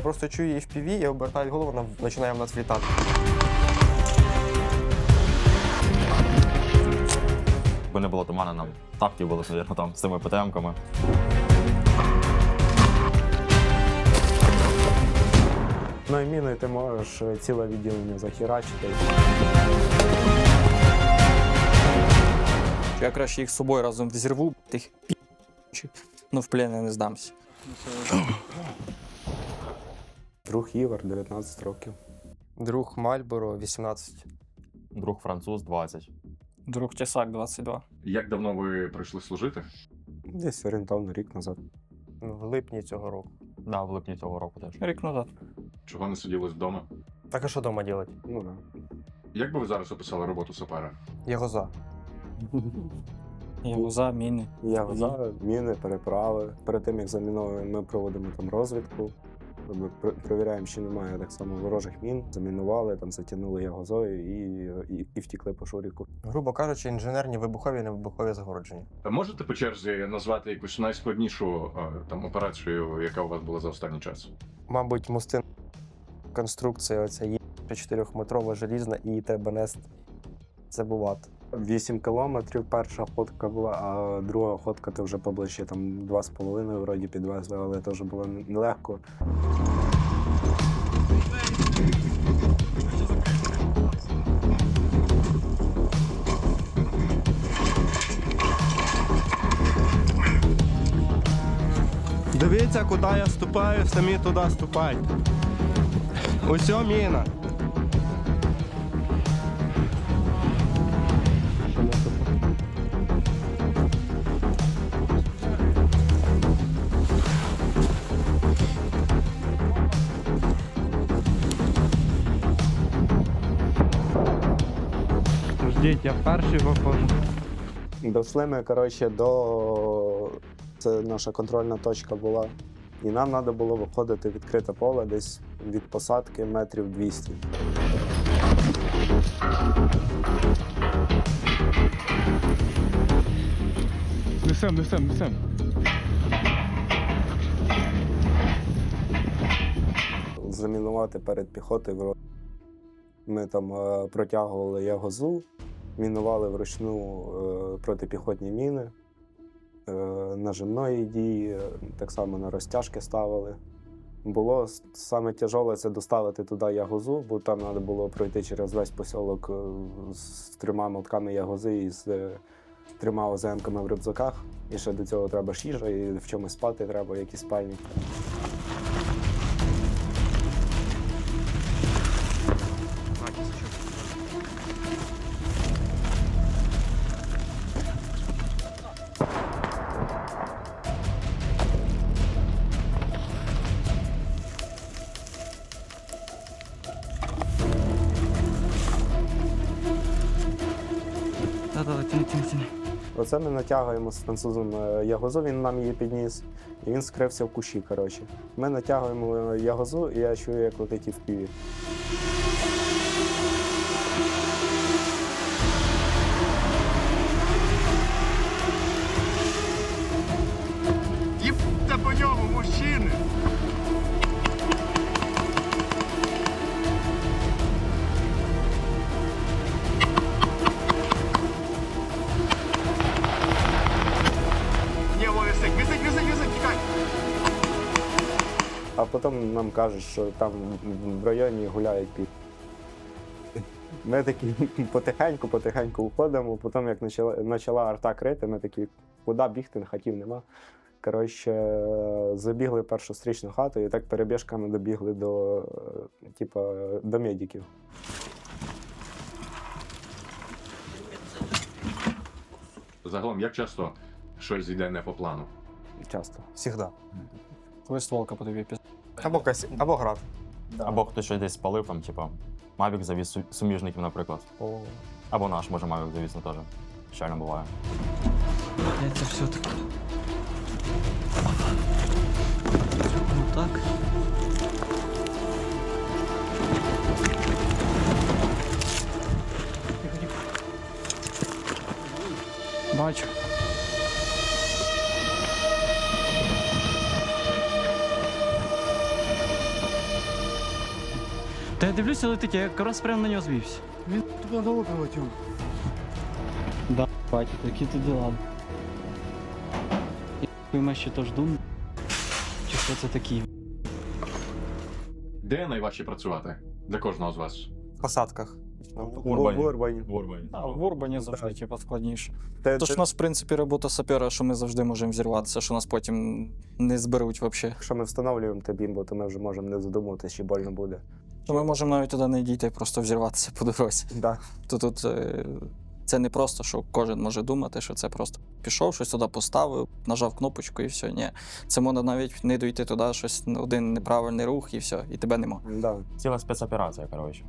просто чую її в піві, я обертаю голову, вона починає в нас літати. Якби не було туману, нам тапки були, мабуть, там з цими ПТМ-ками. Ну і міною ти можеш ціле відділення захерачити. Я краще їх з собою разом взірву, тих пі***чих, ну в плен я не здамся. Друг Ігор, 19 років. Друг Мальборо, 18. Друг француз 20. Друг Тесак, 22. Як давно ви прийшли служити? Десь орієнтовно рік назад. В липні цього року. Да, в липні цього року теж. Рік назад. Чого не сиділи вдома? Так а що вдома робити? Ну так. Як би ви зараз описали роботу сапера? Його за. Ягуза, міни. Я за міни, переправи. Перед тим, як заміновуємо, ми проводимо там розвідку. Ми перевіряємо, чи немає так само ворожих мін. Замінували, там затягнули ягозою і втікли по шуріку. Грубо кажучи, інженерні вибухові і невибухові загородження. А можете по черзі назвати якусь найскладнішу там операцію, яка у вас була за останній час? Мабуть, мости конструкція оця є 4-метрова желізна, і її треба нести. Забувати. 8 кілометрів перша ходка була, а друга ходка то вже поближче, там 2,5 вроді підвезли, але теж було нелегко. Дивіться, куди я ступаю, самі туди ступайте. Усьо міна. Ждіть, я перший виходжу. Дійшли ми, коротше, до... Це наша контрольна точка була. І нам треба було виходити в відкрите поле десь від посадки метрів 200. Несем. Замінувати перед піхотою. Ми там протягували ягозу, мінували вручну протипіхотні міни, нажимної дії, так само на розтяжки ставили. Було саме тяжеле це доставити туди ягозу, бо там треба було пройти через весь посілок з 3 мотками ягози і з 3 ОЗМ-ками в рюкзаках. І ще до цього треба ж їжа, і в чомусь спати треба, якісь спальні. Да-да, тяни. Оце ми натягуємо з французом ягозу, він нам її підніс, і він скрився в кущі, коротше. Ми натягуємо ягозу, і я чую, як летить і в піві. Їбте по ньому, мужчини! Є, Вовісик, висить, тікай! А потім нам кажуть, що там в районі гуляють пів. Ми такі потихеньку виходимо, потім як почала арта крити, ми такі, куди бігти, хатів нема. Коротше, забігли в першу стрічну хату і так перебіжками добігли до медиків. Загалом, як часто щось йде не по плану? Часто. Всігда. Коли стволка по тобі піз... Або град. Або хтось щось десь спалив, там, типа, Мавік завіз суміжників, наприклад. Або наш, може, Мавік завіз, ну теж. Щально буває. Це все таке. Ну так. Бачу. Та я дивлюся, летить, я якраз прямо на нього звівся. Він туди голову прилетів. Да, баті, такі тут діла. І ми ще то ждун. Чи хто це такий? Де найважче працювати? Для кожного з вас. В посадках. В Урбані. В Урбані. В Урбані. А в Урбані завжди Да. типу, складніше. Те- Тож те- у нас, в принципі, робота сапера, що ми завжди можемо взірватися, що нас потім не зберуть взагалі. Якщо ми встановлюємо те бімбо, то ми вже можемо не задумуватися, чи больно буде. То ми можемо навіть туди не дійти, просто взірватися по дорозі. Да. То тут це не просто, що кожен може думати, що це просто пішов, щось туди поставив, нажав кнопочку і все. Ні. Це можна навіть не дойти туди, щось один неправильний рух і все, і тебе нема. Да. Ціла спецоперація, коротше.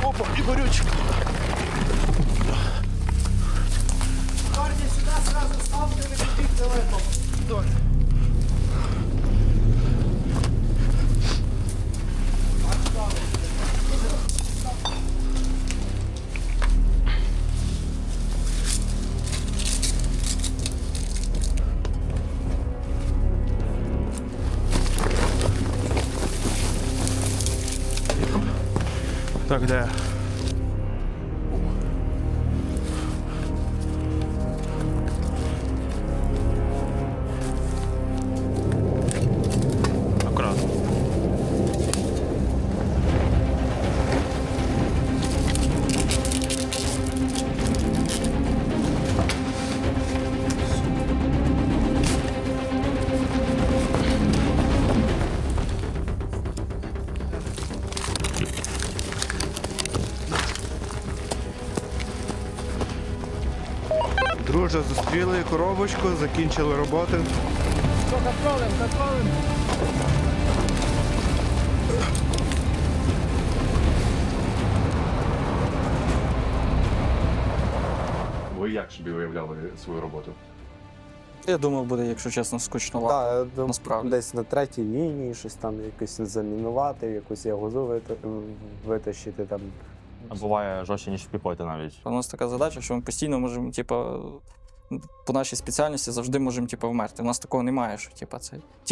Опа, і горючка. Так, де? Аккуратно. Друже, зустріли коробочку, закінчили роботи. Ви як собі уявляли свою роботу? Я думав, буде, якщо чесно, скучновато. Да, я думаю, Насправді. десь на третій лінії щось там якось замінувати, якусь ягозу витащити там. А буває жорстче, ніж в піхоті навіть. У нас така задача, що ми постійно можемо, по нашій спеціальності завжди можемо, вмерти. У нас такого немає, що,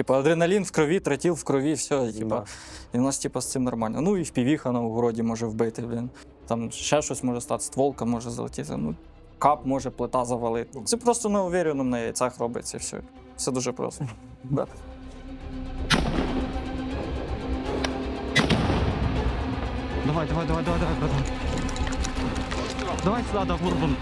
адреналін в крові, тротіл в крові, все, Да. і у нас, з цим нормально. Ну, і впівіха на огороді може вбити, блін. Там ще щось може стати, стволка може залетіти, ну, кап може плита завалити. Це просто на увіреному на яйцях робиться, все. Все дуже просто. Да. Давай, братан. Давай сюди, да, в Урбан.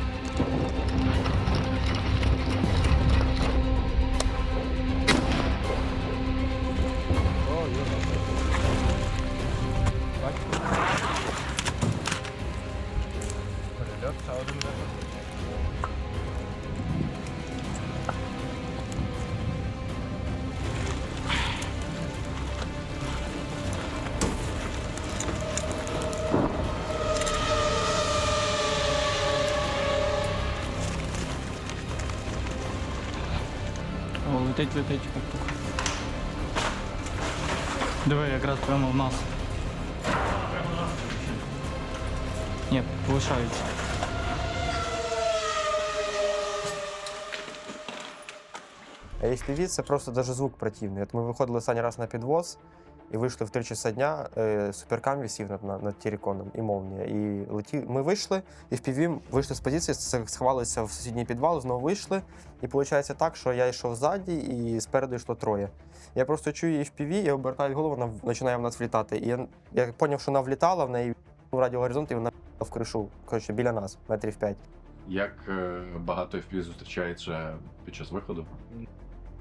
О, летить. Диви, якраз прямо в нас. Ні, полишається. А FPV — це просто даже звук противний. От ми виходили останній раз на підвоз і вийшли в 3 часа дня, суперкам висів над Тереконом і молнія. І ми вийшли, і FPV вийшли з позиції, сховалися в сусідній підвал, знову вийшли. І виходить так, що я йшов ззаді, і спереду йшло 3. Я просто чую FPV, я обертаю голову, вона починає в нас влітати. І я зрозумів, що вона влітала, в неї радіогоризонт, і вона в кришу, коротше, біля нас, метрів 5. Як багато FPV зустрічається під час виходу?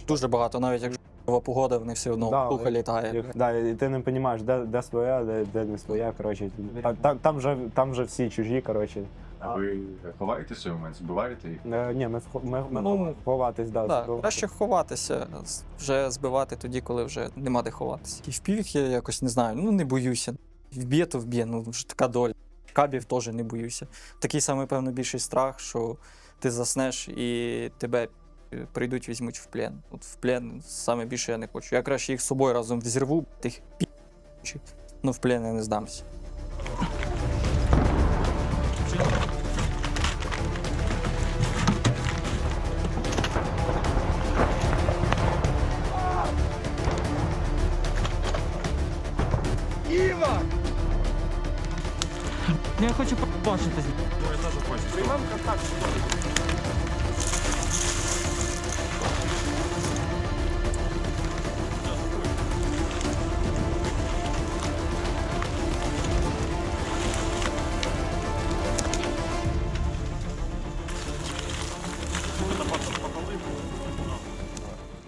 Дуже багато, навіть як жова погода, вони все одно Да, пуха літає. Да, і ти не розумієш, де своя, де не своя. Коротше. Там же всі чужі, коротше. А ви ховаєтеся в цей момент, збиваєте їх? Ні, ми Ну, ховатись, да. Так, краще ховатися, вже збивати тоді, коли вже нема де ховатися. І в півіх я якось не знаю, не боюся. Вб'є, то вб'є, вже така доля. Кабів теж не боюся. Такий самий, певно, більший страх, що ти заснеш і тебе прийдуть, візьмуть в плен. От в плен саме більше я не хочу. Я краще їх з собою разом взірву, тих в плен я не здамся. Я хочу побачитись.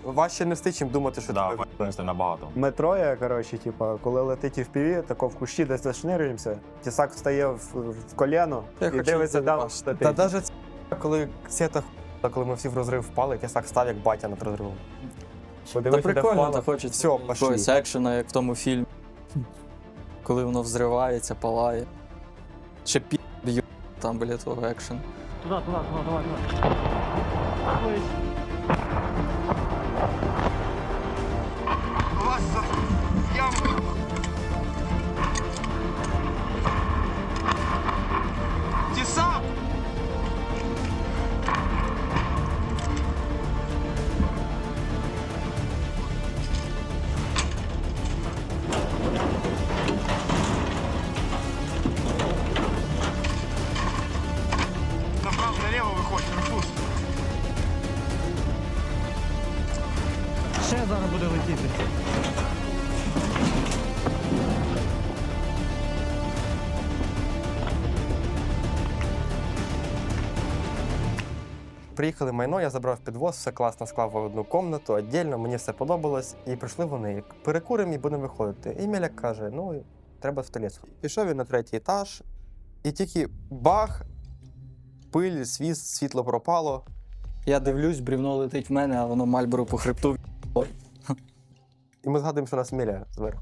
Важче не встиг, чим думати, що Да, тебе в принципі, набагато. Метро є, коротше, типу, коли летить FPV, тако в кущі десь зашнирюємося, тісак встає в коліно Я і хочу дивиться, її де побачити. Та навіть коли сета коли ми всі в розрив впали, я так став, як батя над розривом. Та подивився, де прикольно, впало. та Хочеться Все, пошли. якогось екшена, як в тому фільмі. Коли воно взривається, палає. Ще б'є там біля того екшен. Туди, давай. Ще зараз буде летіти. Приїхали майно, я забрав підвоз, все класно склав в одну кімнату, віддільно, мені все подобалось. І прийшли вони. Перекуримо і будемо виходити. І Міляк каже: ну, треба в туалет. Пішов він на 3-й етаж, і тільки бах, пиль, свіст, світло пропало. Я дивлюсь, брівно летить в мене, а воно Мальборо по хребту. І ми згадуємо, що у нас Міля зверху.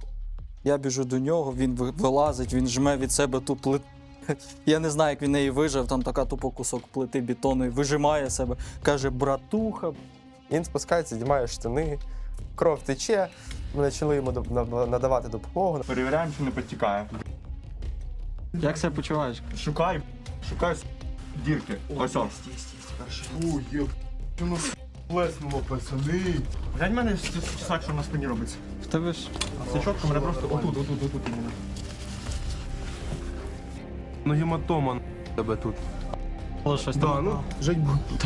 Я біжу до нього, він вилазить, він жме від себе ту плиту. Я не знаю, як він неї вижив, там така тупо кусок плити бетону і вижимає себе. Каже, братуха. Він спускається, знімає штани, кров тече. Ми почали йому надавати допомогу. Перевіряємо, чи не підтікає. Як себе почуваєш? Шукай дірки. Ось он. Плеснуло, пацани. Глянь мене часак, що на спині робиться. В тебе ж Це чітко мене просто отут іменно. Ну гематома тебе тут. було щось Да, там. ну, жить буде.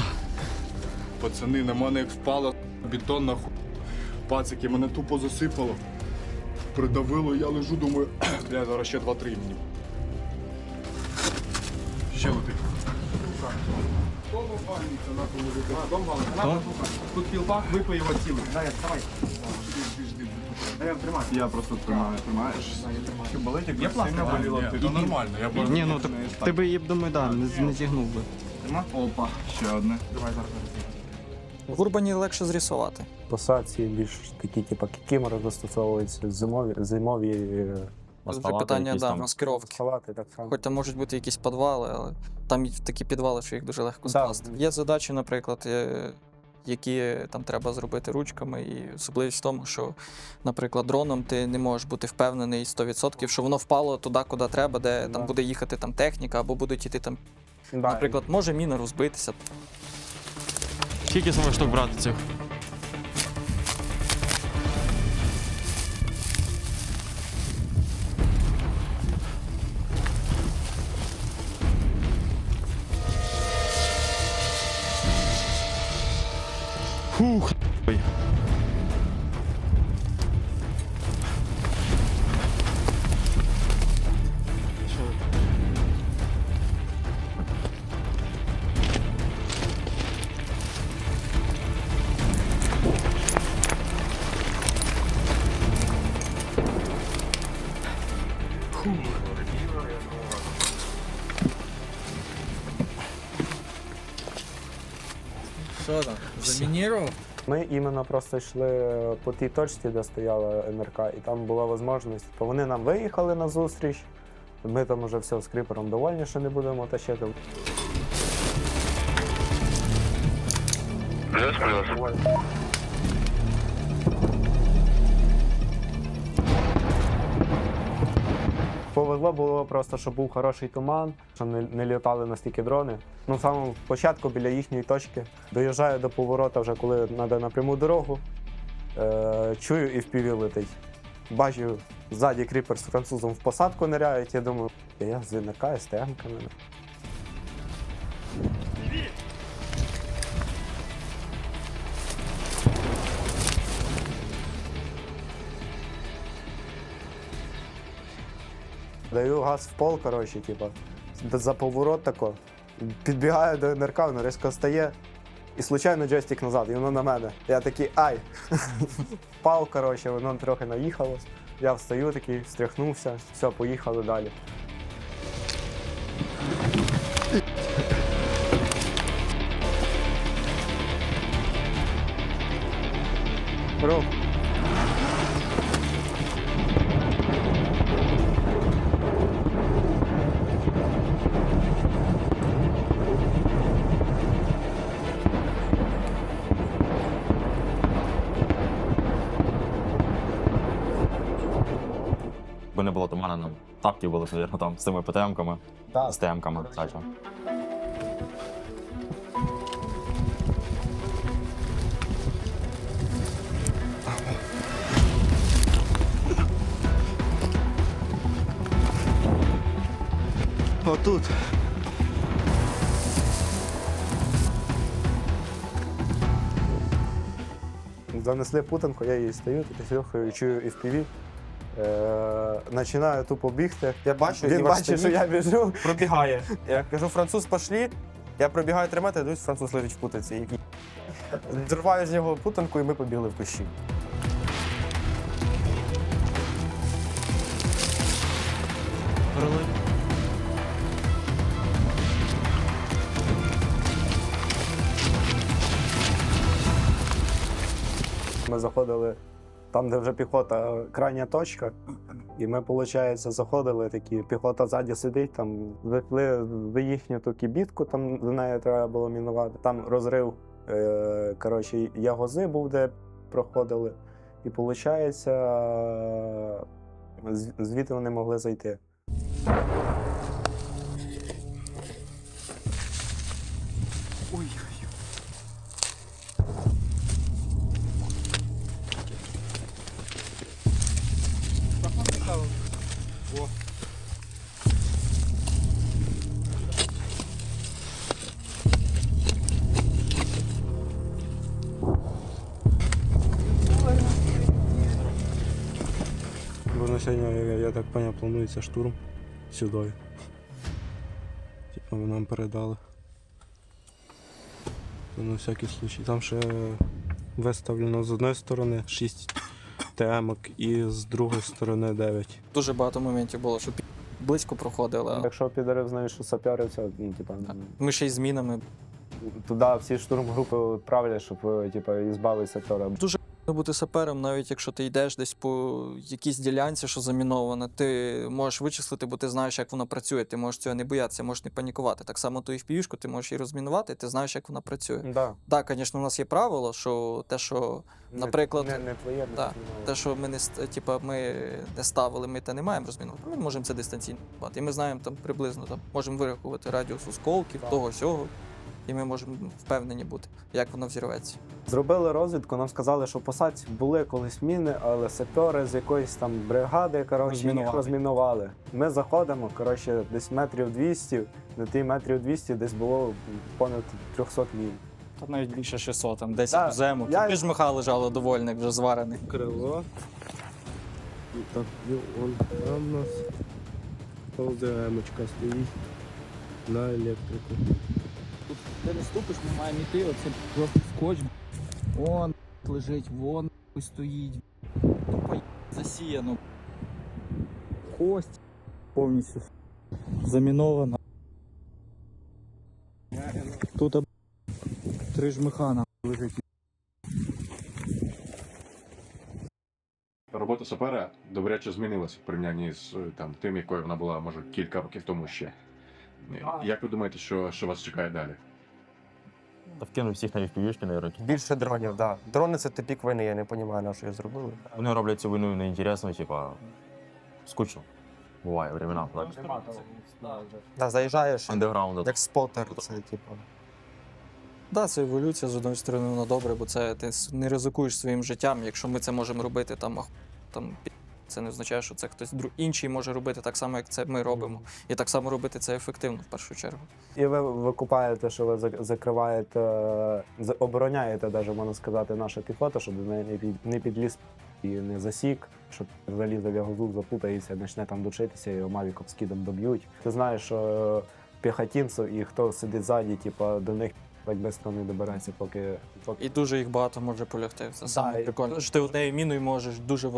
Пацани, на мене як впала бетонна пацики, мене тупо засипало. Придавило, я лежу, думаю, бля, зараз ще 2-3 мені. Ще летить. Тут пілпак, випий його цілий. Дай, давай. Я просто тримаю, тримаєш. Що болить, як Я сильно боліло? Ні, нормально, я бачу. Ні, ну ти би її, думаю, да, не зігнув би. Опа, ще одне. Давай зараз. В урбані легше зрисувати. Посадці більш такі, типу, кікімори застосовуються, зимові Вже питання, да, маскировки. салати так само. Хоч там можуть бути якісь підвали, але там є такі підвали, що їх дуже легко Да. скласти. Є задачі, наприклад, які там треба зробити ручками, і особливість в тому, що, наприклад, дроном ти не можеш бути впевнений 100%, що воно впало туди, куди треба, де Да. там буде їхати там техніка, або будуть йти там. Да, Наприклад, може міна розбитися. Скільки саме штук брати цих? Фух, ой. Що там? Замінірував? Ми іменно просто йшли по тій точці, де стояла НРК, і там була можливість. То вони нам виїхали на зустріч. Ми там вже все з кріпером довольні, що не будемо тащити. Повезло було просто, що був хороший туман, що не літали настільки дрони. Ну, в самому початку біля їхньої точки доїжджаю до поворота, вже коли треба на пряму дорогу. Чую, і впіві летить. Бачу, ззаді кріпер з французом в посадку ниряють, я думаю, я з ВНК, СТМ-ками. Даю газ в пол, коротше, типа, за поворот тако. Підбігаю до НРК, воно різко стає. І случайно джойстик назад, і воно на мене. Я такий ай! Впав, коротше, воно трохи наїхалось. Я встаю такий, встряхнувся, все, поїхали далі. Рух. Якби не було туману, нам тапки були, мабуть, там з цими ПТМ-ками, Да. з ТМ-ками, кстати. Отут. Занесли путанку, я її стою, такий з Льохою чую FPV. Починаю тупо бігти. Я бачу, Він Івар бачить, що стоїть, я біжу. пробігає. Я кажу, француз, пошлі. Я пробігаю 3 метри, дивлюсь, француз лежить в путанці. Який... Зриваю з нього путанку, і ми побігли в кущі. Ми заходили там, де вже піхота, крайня точка. І ми, виходить, заходили такі, піхота ззаді сидить, там зайшли в їхню ту кібітку, там за нею треба було мінувати. Там розрив, коротше, ягози був, де проходили. І виходить, звідти вони могли зайти. Бо на сьогодні, я так зрозумів, планується штурм сюди. Типа нам передали. То на всякий случай. Там ще виставлено з одної сторони 6 ТМ-ок і з другої сторони 9. Дуже багато моментів було, що близько проходили. А Якщо підарив, знаєш, що сапери, все, ну, типа, ми ще й змінами. туди всі штурмгрупи відправлять, щоб типа, ізбавити сапера. Бути сапером, навіть якщо ти йдеш десь по якійсь ділянці, що замінована, ти можеш вичислити, бо ти знаєш, як вона працює. Ти можеш цього не боятися, можеш не панікувати. Так само ту FPV-шку ти можеш її розмінувати, ти знаєш, як вона працює. Да. Так, звісно, у нас є правило, що те, що, наприклад, Не твоє, не да, твоє. те, що ми ми не ставили, ми те не маємо розмінувати. Ми можемо це дистанційно робити. І ми знаємо там приблизно можемо вирахувати радіус осколків, того сього. І ми можемо впевнені бути, як воно взірветься. Зробили розвідку, нам сказали, що в посадці були колись міни, але сапери з якоїсь там бригади, коротше, їх розмінували. Ми заходимо, коротше, десь метрів 200, на ті метрів 200 десь було понад 300 мін. Та навіть більше 600, там 10 Да, зему. я- Ти ж Миха лежало довольник, вже зварений. Крило. І так, он там у нас ЛДМ-очка стоїть на електрику. Тут де не ступиш, ми маємо йти, оце просто скотч. Вон лежить, вон стоїть. Тупо засіяно. Кость повністю замінована. Тут 3 жмиха лежить. Робота сапера добряче змінилася в порівнянні з там, тим, якою вона була, може, кілька років тому ще. Як ви думаєте, що вас чекає далі? Та вкинув всіх на FPV-шки, наверное. Більше дронів, так. Да. Дрони це типік війни, я не розумію, на що їх зробили. Вони роблять цю війну неінтересно, типа, скучно. Буває времена, так? Да, заїжджаєш, Андеграунд. як спотер, це типу. Так, це еволюція, з одної сторони, воно добре, бо це ти не ризикуєш своїм життям. Якщо ми це можемо робити там Це не означає, що це хтось інший може робити так само, як це ми робимо. І так само робити це ефективно в першу чергу. І ви викупаєте, що ви закриваєте, обороняєте, навіть можна сказати, нашу піхоту, щоб до неї не підліз і не засік, щоб залізе в ягозу, запутається, почне там душитися, і мавіком скидом доб'ють. Ти знаєш, що піхотинців і хто сидить ззаді, типу, до них так швидко не добереться, поки... І дуже їх багато може полягти. Це саме і- прикольно. Що ти однією міною можеш дуже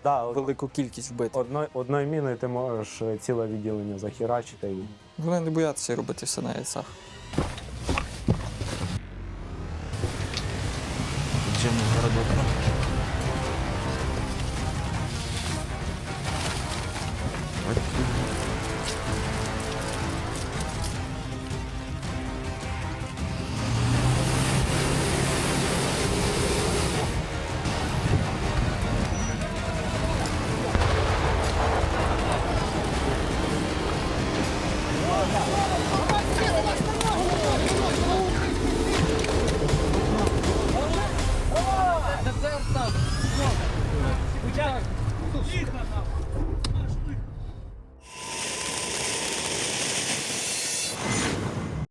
Да, велику кількість вбити. одною міною ти можеш ціле відділення захерачити. І... Головне не боятися і робити все на яйцях.